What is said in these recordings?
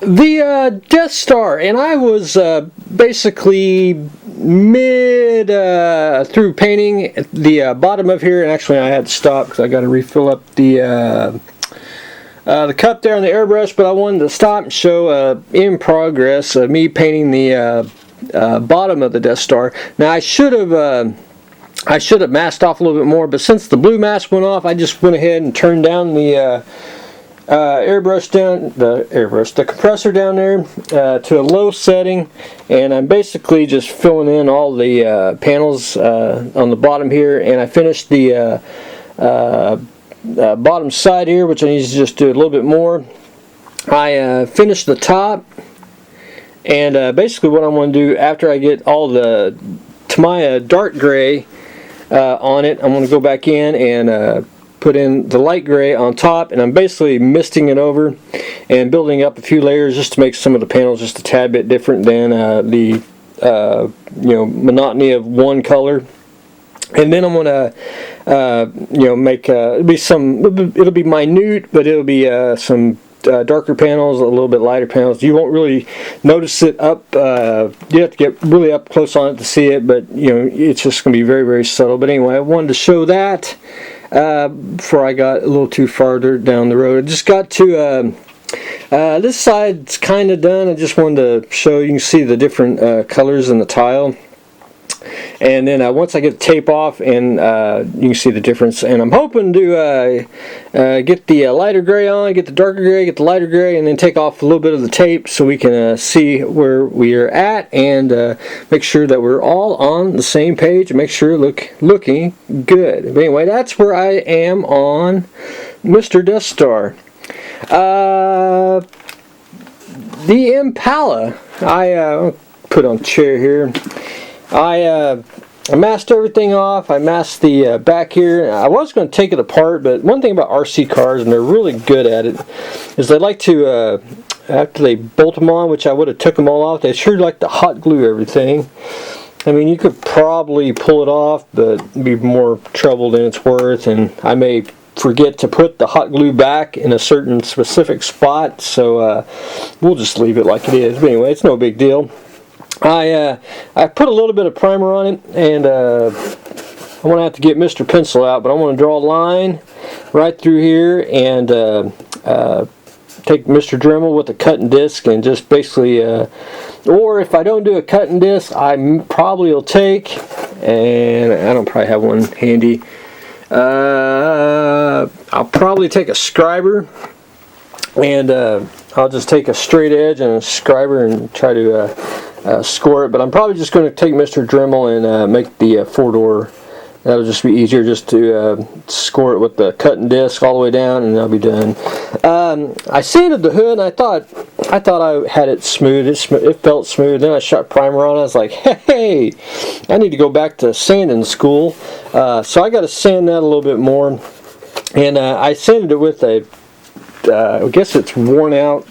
The Death Star, and I was basically mid through painting the bottom of here, and actually I had to stop because I got to refill up the cup there on the airbrush, but I wanted to stop and show in progress me painting the bottom of the Death Star. Now I should have masked off a little bit more, but since the blue mask went off, I just went ahead and turned down the the compressor down there to a low setting, and I'm basically just filling in all the panels on the bottom here, and I finished the bottom side here, which I need to just do a little bit more. I finished the top, and basically what I'm going to do after I get all the Tamiya dark gray on it, I'm going to go back in and put in the light gray on top, and I'm basically misting it over and building up a few layers just to make some of the panels just a tad bit different than the monotony of one color. And then I'm gonna make it'll be minute, but it'll be some darker panels, a little bit lighter panels. You won't really notice it up. You have to get really up close on it to see it, but it's just gonna be very, very subtle. But anyway, I wanted to show that before I got a little too farther down the road. I just got to this side's kind of done. I just wanted to show you can see the different colors in the tile. And then once I get the tape off, and you can see the difference. And I'm hoping to get the lighter gray on, get the darker gray, get the lighter gray, and then take off a little bit of the tape so we can see where we are at, and make sure that we're all on the same page and make sure looking good. But anyway, that's where I am on Mr. Death Star. The Impala, I put on chair here. I masked everything off. I masked the back here. I was going to take it apart, but one thing about RC cars, and they're really good at it, is they like to, after they bolt them on, which I would have took them all off, they sure like to hot glue everything. I mean, you could probably pull it off, but it'd be more trouble than it's worth, and I may forget to put the hot glue back in a certain specific spot, so we'll just leave it like it is. But anyway, it's no big deal. I put a little bit of primer on it, and I'm going to have to get Mr. Pencil out, but I want to draw a line right through here and take Mr. Dremel with a cutting disc and just basically, or if I don't do a cutting disc, I probably will take, and I don't probably have one handy, I'll probably take a scriber, and I'll just take a straight edge and a scriber and try to score it, but I'm probably just going to take Mr. Dremel and make the 4-door. That'll just be easier, just to score it with the cutting disc all the way down, and I'll be done. I sanded the hood, and I thought I had it smooth. It felt smooth. Then I shot primer on it. I was like, hey, I need to go back to sanding school. So I got to sand that a little bit more, and I sanded it with a I guess it's worn out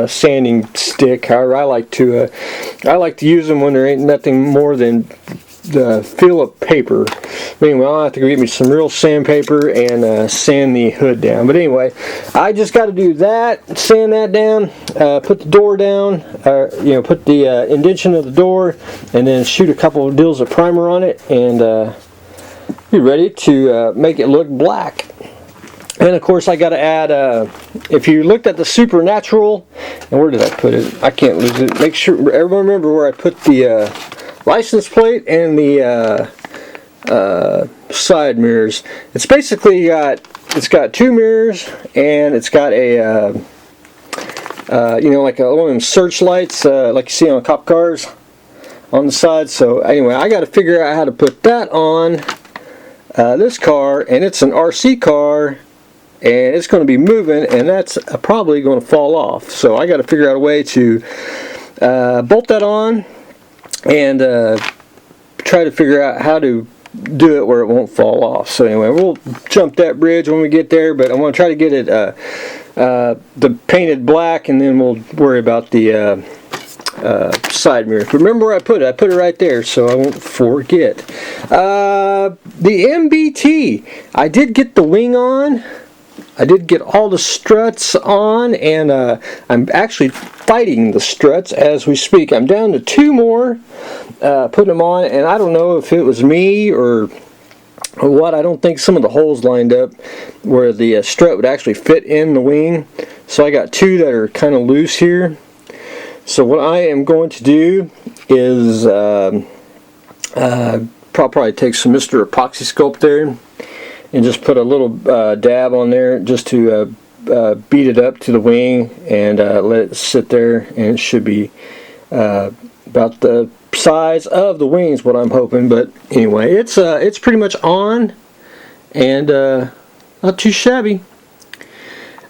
sanding stick. However, I like to use them when there ain't nothing more than the feel of paper. But anyway, I'll have to go get me some real sandpaper and sand the hood down. But anyway, I just got to do that, sand that down, put the door down, put the indentation of the door, and then shoot a couple of deals of primer on it, and be ready to make it look black. And of course, I got to add, if you looked at the Supernatural, and where did I put it? I can't lose it. Make sure, everyone remember where I put the license plate and the side mirrors. It's basically it's got two mirrors, and it's got a, like one of them searchlights, like you see on cop cars on the side. So anyway, I got to figure out how to put that on this car, and it's an RC car, and it's going to be moving, and that's probably going to fall off. So I got to figure out a way to bolt that on and try to figure out how to do it where it won't fall off. So anyway, we'll jump that bridge when we get there, but I want to try to get it the painted black, and then we'll worry about the side mirror. Remember where I put it? I put it right there, so I won't forget. The MBT, I did get the wing on. I did get all the struts on, and I'm actually fighting the struts as we speak. I'm down to 2 more, putting them on, and I don't know if it was me or what. I don't think some of the holes lined up where the strut would actually fit in the wing. So I got 2 that are kind of loose here. So what I am going to do is probably take some Mr. Epoxy Sculpt there and just put a little dab on there just to beat it up to the wing and let it sit there, and it should be about the size of the wings, what I'm hoping. But anyway, it's pretty much on, and not too shabby.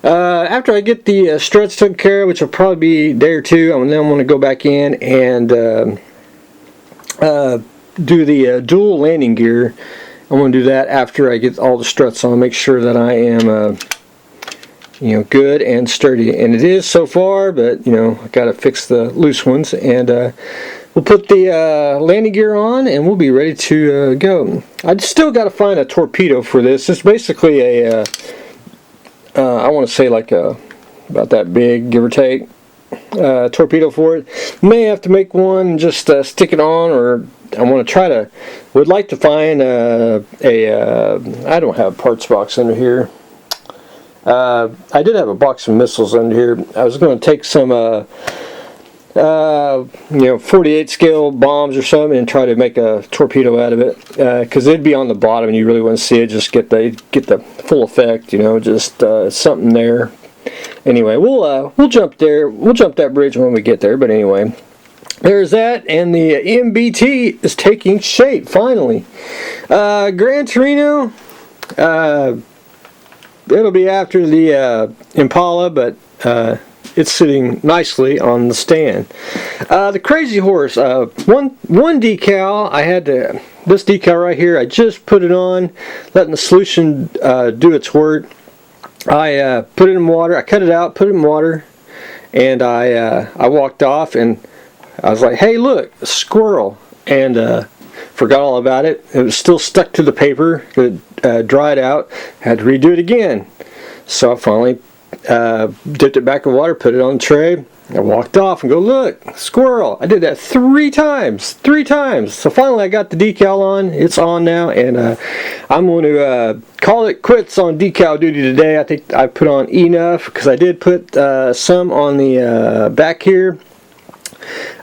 After I get the struts taken care of, which will probably be a day or 2, and then I'm going to go back in and do the dual landing gear. I'm going to do that after I get all the struts on, make sure that I am good and sturdy, and it is so far, but I got to fix the loose ones, and we'll put the landing gear on and we'll be ready to go. I still got to find a torpedo for this. It's basically a I want to say like about that big, give or take, torpedo for it. May have to make one and just stick it on, or I want to would like to find I don't have a parts box under here. I did have a box of missiles under here. I was going to take some 48 scale bombs or something and try to make a torpedo out of it, because it'd be on the bottom and you really wouldn't see it. Just get the full effect, just something there. Anyway, we'll jump there. We'll jump that bridge when we get there. But anyway, there's that, and the MBT is taking shape finally. Gran Torino, it'll be after the Impala, but it's sitting nicely on the stand. The Crazy Horse, one decal, I had this decal right here, I just put it on, letting the solution do its work. I put it in water, I cut it out, put it in water, and I walked off, and I was like, hey look, a squirrel, and forgot all about it. It was still stuck to the paper. It dried out, had to redo it again. So I finally dipped it back in water, put it on the tray. I walked off and go, look, squirrel. I did that 3 times. So finally I got the decal on. It's on now, and I'm going to call it quits on decal duty today. I think I put on enough, because I did put some on the back here.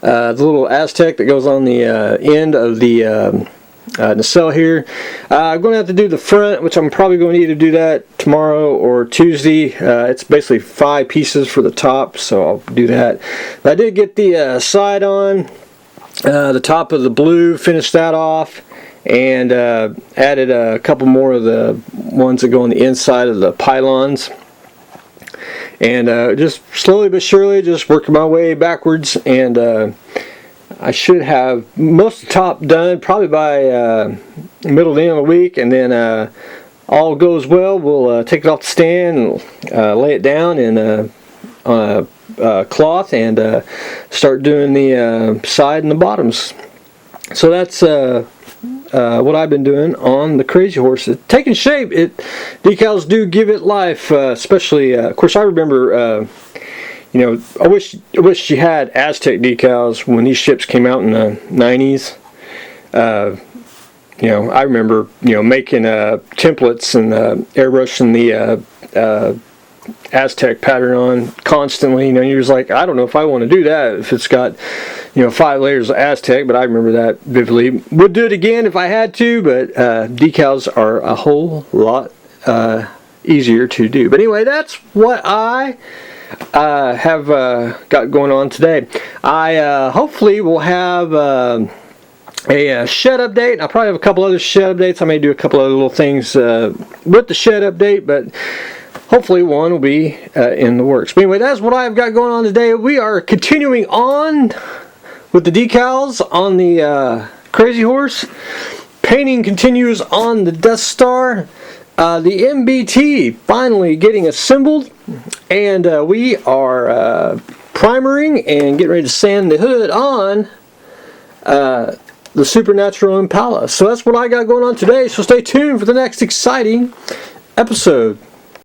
The little Aztec that goes on the end of the nacelle here. I'm going to have to do the front, which I'm probably going to either do that tomorrow or Tuesday. It's basically 5 pieces for the top, so I'll do that. But I did get the side on, the top of the blue, finished that off, and added a couple more of the ones that go on the inside of the pylons. And just slowly but surely, just working my way backwards, and I should have most of the top done probably by middle to the end of the week, and then all goes well, we'll take it off the stand and lay it down in on a cloth and start doing the side and the bottoms. So that's what I've been doing on the Crazy Horse. It's taking shape. Decals do give it life, especially. Of course, I remember. I wish you had Aztec decals when these ships came out in the 90s. I remember making templates and airbrushing the Aztec pattern on constantly. You're just like, I don't know if I want to do that if it's got 5 layers of Aztec, but I remember that vividly. Would do it again if I had to, but decals are a whole lot easier to do. But anyway, that's what I have got going on today. I hopefully will have a shed update. I'll probably have a couple other shed updates. I may do a couple other little things with the shed update, but hopefully one will be in the works. But anyway, that's what I've got going on today. We are continuing on with the decals on the Crazy Horse. Painting continues on the Death Star. The MBT finally getting assembled, and we are primering and getting ready to sand the hood on the Supernatural Impala. So that's what I got going on today, so stay tuned for the next exciting episode.